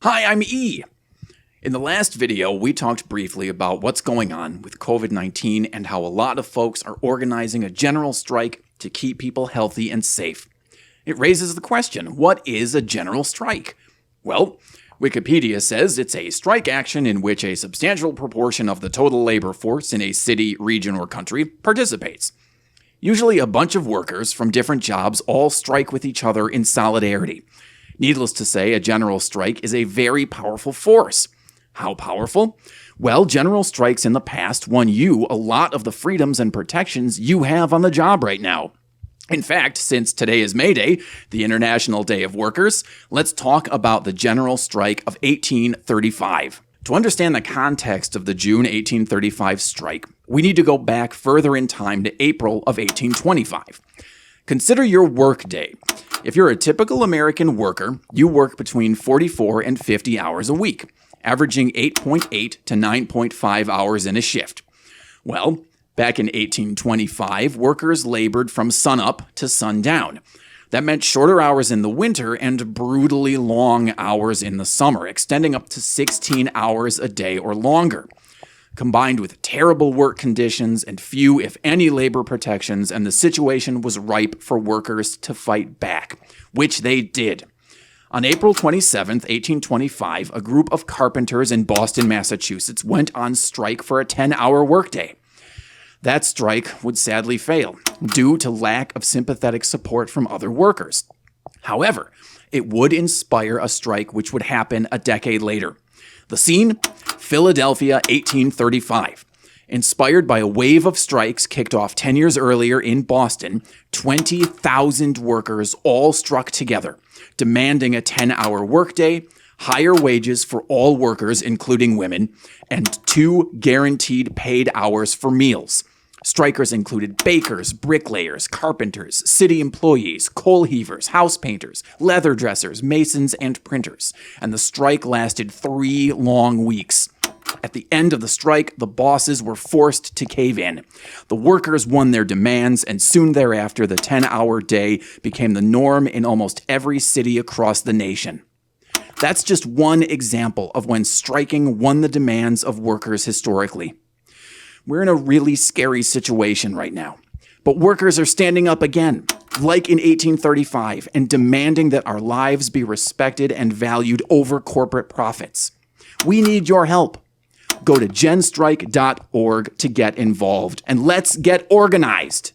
Hi, I'm E. In the last video, we talked briefly about what's going on with COVID-19 and how a lot of folks are organizing a general strike to keep people healthy and safe. It raises the question, what is a general strike? Well, Wikipedia says it's a strike action in which a substantial proportion of the total labor force in a city, region, or country participates. Usually a bunch of workers from different jobs all strike with each other in solidarity. Needless to say, a general strike is a very powerful force. How powerful? Well, general strikes in the past won you a lot of the freedoms and protections you have on the job right now. In fact, since today is May Day, the International Day of Workers, let's talk about the General Strike of 1835. To understand the context of the June 1835 strike, we need to go back further in time to April of 1825. Consider your work day. If you're a typical American worker, you work between 44 and 50 hours a week, averaging 8.8 to 9.5 hours in a shift. Well, back in 1825, workers labored from sunup to sundown. That meant shorter hours in the winter and brutally long hours in the summer, extending up to 16 hours a day or longer. Combined with terrible work conditions and few, if any, labor protections, and the situation was ripe for workers to fight back, which they did. On April 27, 1825, a group of carpenters in Boston, Massachusetts went on strike for a 10-hour workday. That strike would sadly fail due to lack of sympathetic support from other workers. However, it would inspire a strike which would happen a decade later. The scene? Philadelphia, 1835. Inspired by a wave of strikes kicked off 10 years earlier in Boston, 20,000 workers all struck together, demanding a 10-hour workday, higher wages for all workers, including women, and 2 guaranteed paid hours for meals. Strikers included bakers, bricklayers, carpenters, city employees, coal heavers, house painters, leather dressers, masons, and printers. And the strike lasted 3 long weeks. At the end of the strike, the bosses were forced to cave in. The workers won their demands, and soon thereafter, the 10-hour day became the norm in almost every city across the nation. That's just one example of when striking won the demands of workers historically. We're in a really scary situation right now. But workers are standing up again, like in 1835, and demanding that our lives be respected and valued over corporate profits. We need your help. Go to genstrike.org to get involved, and let's get organized.